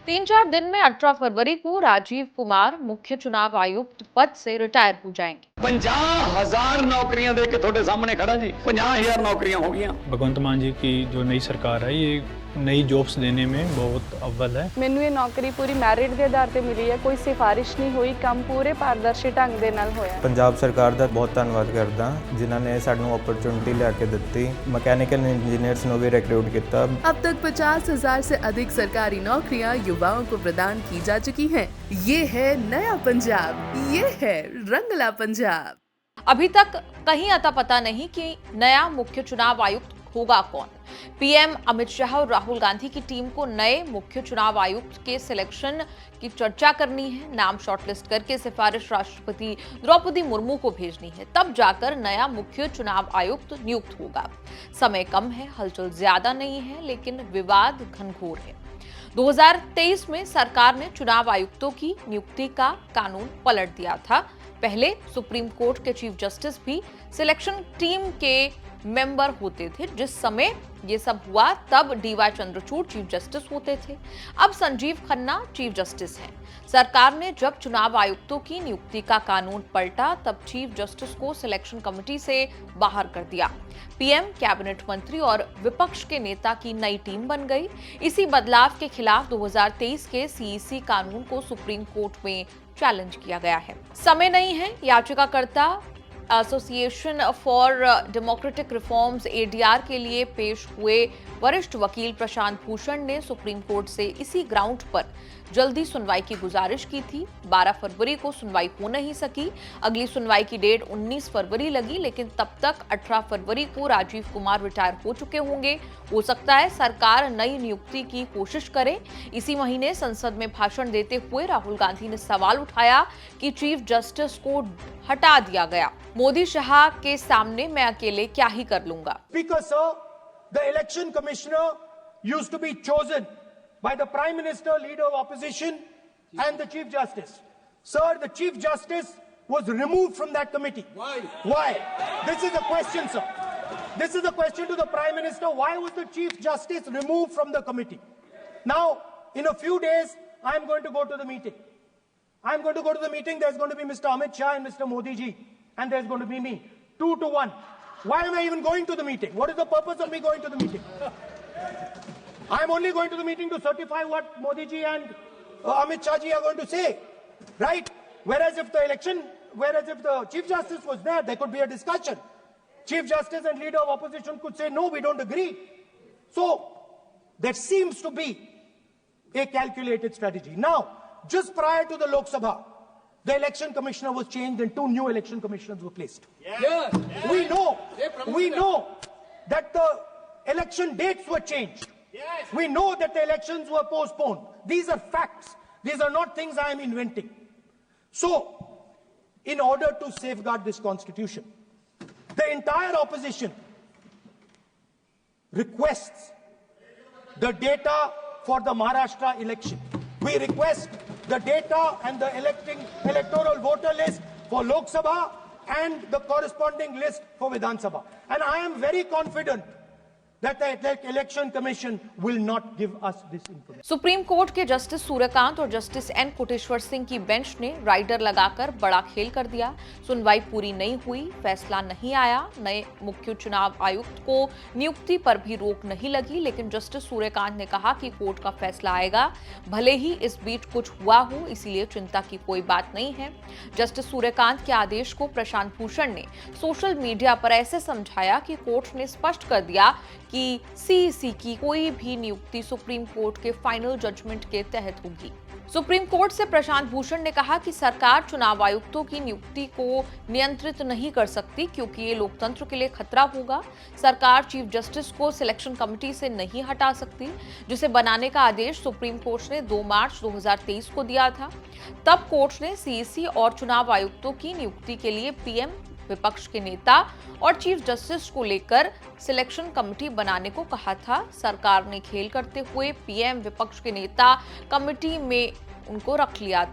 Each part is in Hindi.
3-4 दिन में 18 फरवरी को राजीव कुमार मुख्य चुनाव आयुक्त पद से रिटायर हो जाएंगे। 50,000 नौकरियां दे के थोड़े सामने खड़ा जी, 50,000 नौकरियां हो गई। भगवंत मान जी की जो नई सरकार है ये नई जॉब्स देने में बहुत अव्वल है। ਮੈਨੂੰ ਇਹ ਨੌਕਰੀ ਪੂਰੀ ਮੈਰਿਟ ਦੇ ਆਧਾਰ ਤੇ ਮਿਲੀ ਹੈ, ਕੋਈ ਸਿਫਾਰਿਸ਼ ਨਹੀਂ ਹੋਈ, ਕੰਮ ਪੂਰੇ ਪਾਰਦਰਸ਼ੀ ਢੰਗ ਦੇ ਨਾਲ ਹੋਇਆ। ਪੰਜਾਬ ਸਰਕਾਰ ਦਾ ਬਹੁਤ ਧੰਨਵਾਦ ਕਰਦਾ ਜਿਨ੍ਹਾਂ ਨੇ ਸਾਨੂੰ ਓਪਰਚੁਨਿਟੀ ਲਿਆ ਕੇ ਦਿੱਤੀ। ਮਕੈਨੀਕਲ ਇੰਜੀਨੀਅਰਸ ਨੂੰ ਵੀ रिक्रूट किया। अब तक 50,000 से अधिक सरकारी नौकरियां युवाओं को प्रदान की जा चुकी हैं। ये है नया पंजाब, ये है रंगला पंजाब। अभी तक कहीं अता पता नहीं कि नया मुख्य चुनाव आयुक्त होगा कौन। पीएम अमित शाह और राहुल गांधी की टीम को नए मुख्य चुनाव आयुक्त के सिलेक्शन की चर्चा करनी है। नाम शॉर्टलिस्ट करके सिफारिश राष्ट्रपति द्रौपदी मुर्मू को भेजनी है, तब जाकर नया मुख्य चुनाव आयुक्त नियुक्त होगा। समय कम है, हलचल ज्यादा नहीं है, लेकिन विवाद घनघोर है। 2023 में सरकार ने चुनाव आयुक्तों की नियुक्ति का कानून पलट दिया था। पहले सुप्रीम कोर्ट के चीफ जस्टिस भी सिलेक्शन टीम के मेंबर होते थे। जिस समय ये सब हुआ तब डीवाई चंद्रचूड़ चीफ जस्टिस होते थे। अब संजीव खन्ना चीफ जस्टिस हैं। सरकार ने जब चुनाव आयुक्तों की नियुक्ति का कानून पलटा तब चीफ जस्टिस को सिलेक्शन कमेटी से बाहर कर दिया। पीएम, कैबिनेट मंत्री और विपक्ष के नेता की नई टीम बन गई। इसी बदलाव के खिलाफ 2023 के सीईसी कानून को सुप्रीम कोर्ट में चैलेंज किया गया है। समय नहीं है। याचिकाकर्ता association for democratic reforms ADR के लिए पेश हुए वरिष्ठ वकील प्रशांत भूषण ने सुप्रीम कोर्ट से इसी ग्राउंड पर जल्दी सुनवाई की गुजारिश की थी। 12 फरवरी को सुनवाई हो नहीं सकी। अगली सुनवाई की डेट 19 फरवरी लगी, लेकिन तब तक 18 फरवरी को राजीव कुमार रिटायर हो चुके होंगे। हो सकता है सरकार नई नियुक्ति की कोशिश करे। इसी महीने संसद में भाषण देते हुए राहुल गांधी ने सवाल उठाया कि चीफ जस्टिस को हटा दिया गया। मोदी शाह के सामने मैं अकेले क्या ही कर लूंगा। Speaker, sir, the election commissioner used to be chosen by the Prime Minister, leader of opposition, and the Chief Justice. Sir, the Chief Justice was removed from that committee. Why? Why? This is a question, sir. This is a question to the Prime Minister. Why was the Chief Justice removed from the committee? Now, in a few days, I'm going to go to the meeting. I'm going to go to the meeting. There's going to be Mr. Amit Shah and Mr. Modi ji. And there's going to be me. 2-1. Why am I even going to the meeting? What is the purpose of me going to the meeting? I'm only going to the meeting to certify what Modi ji and Amit Shah ji are going to say. Right? Whereas if the Chief Justice was there, there could be a discussion. Chief Justice and leader of opposition could say, no, we don't agree. So, there seems to be a calculated strategy. Now, just prior to the Lok Sabha, the election commissioner was changed and 2 new election commissioners were placed. Yes. We know that the election dates were changed. Yes. We know that the elections were postponed. These are facts. These are not things I am inventing. So, in order to safeguard this constitution, the entire opposition requests the data for the Maharashtra election. We request the data and the electoral voter list for Lok Sabha and the corresponding list for Vidhan Sabha. And I am very confident that the election commission will not give us this information. Supreme court के जस्टिस सूर्यकांत और जस्टिस एन कोटेश्वर सिंह की बेंच ने राइडर लगाकर बड़ा खेल कर दिया। सुनवाई पूरी नहीं हुई, फैसला नहीं आया। नए मुख्य चुनाव आयुक्त को नियुक्ति पर भी रोक नहीं लगी, लेकिन जस्टिस सूर्यकांत ने कहा कि कोर्ट का फैसला आएगा, भले ही इस बीच कुछ हुआ हो, इसीलिए चिंता की कोई बात नहीं है। जस्टिस सूर्यकांत के आदेश को प्रशांत भूषण ने सोशल मीडिया पर ऐसे समझाया कि कोर्ट ने स्पष्ट कर दिया कि सीईसी की कोई भी नियुक्ति सुप्रीम कोर्ट के फाइनल जजमेंट के तहत होगी। सुप्रीम कोर्ट से प्रशांत भूषण ने कहा कि सरकार चुनाव आयुक्तों की नियुक्ति को नियंत्रित नहीं कर सकती, क्योंकि ये लोकतंत्र के लिए खतरा होगा। सरकार चीफ जस्टिस को सिलेक्शन कमेटी से नहीं हटा सकती, जिसे बनाने का आदेश सुप्रीम कोर्ट ने 2 मार्च 2023 को दिया था। तब कोर्ट ने सीईसी और चुनाव आयुक्तों की नियुक्ति के लिए पीएम, विपक्ष के नेता और चीफ जस्टिस को लेकर सिलेक्शन कमेटी बनाने को कहा था। सरकार ने खेल करते हुए पीएम, विपक्ष के नेता कमेटी में उनको रख लिया।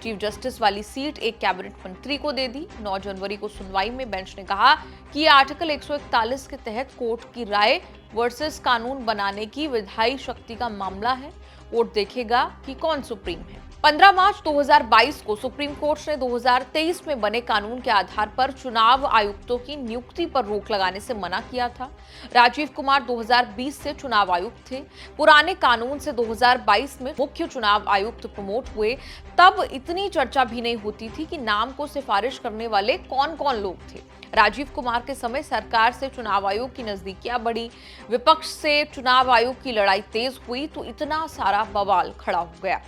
चीफ जस्टिस वाली सीट एक कैबिनेट मंत्री को दे दी। 9 जनवरी को सुनवाई में बेंच ने कहा कि आर्टिकल 141 के तहत कोर्ट की राय वर्सेस कानून बनाने की विधायी शक्ति का मामला है। कोर्ट देखेगा कि कौन सुप्रीम है। 15 मार्च 2022 को सुप्रीम कोर्ट ने 2023 में बने कानून के आधार पर चुनाव आयुक्तों की नियुक्ति पर रोक लगाने से मना किया था। राजीव कुमार 2020 से चुनाव आयुक्त थे। पुराने कानून से 2022 में मुख्य चुनाव आयुक्त प्रमोट हुए। तब इतनी चर्चा भी नहीं होती थी कि नाम को सिफारिश करने वाले कौन कौन लोग थे। राजीव कुमार के समय सरकार से चुनाव आयोग की नजदीकियां बढ़ी, विपक्ष से चुनाव आयोग की लड़ाई तेज हुई तो इतना सारा बवाल खड़ा हो गया।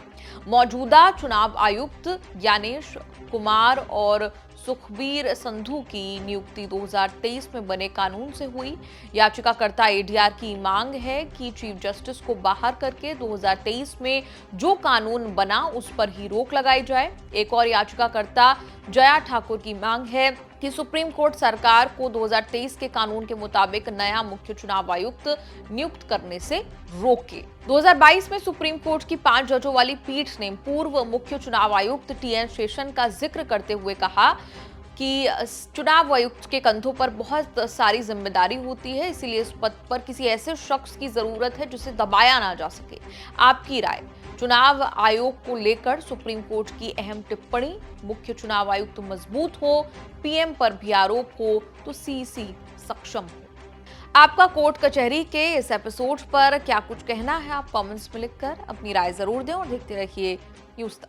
मौजूदा चुनाव आयुक्त ज्ञानेश कुमार और सुखबीर संधू की नियुक्ति 2023 में बने कानून से हुई। याचिकाकर्ता एडीआर की मांग है कि चीफ जस्टिस को बाहर करके 2023 में जो कानून बना उस पर ही रोक लगाई जाए। एक और याचिकाकर्ता जया ठाकुर की मांग है कि सुप्रीम कोर्ट सरकार को 2023 के कानून के मुताबिक नया मुख्य चुनाव आयुक्त नियुक्त करने से रोके। 2022 में सुप्रीम कोर्ट की 5 जजों वाली पीठ ने पूर्व मुख्य चुनाव आयुक्त टीएन शेषन का जिक्र करते हुए कहा कि चुनाव आयुक्त के कंधों पर बहुत सारी जिम्मेदारी होती है, इसीलिए इस पद पर किसी ऐसे शख्स की जरूरत है जिसे दबाया ना जा सके। आपकी राय? चुनाव आयोग को लेकर सुप्रीम कोर्ट की अहम टिप्पणी, मुख्य चुनाव आयुक्त मजबूत हो, पीएम पर भी आरोप हो तो सीसी सक्षम हो। आपका कोर्ट कचहरी के इस एपिसोड पर क्या कुछ कहना है? आप कमेंट्स में लिखकर अपनी राय जरूर दें और देखते रहिए न्यूज़ तक।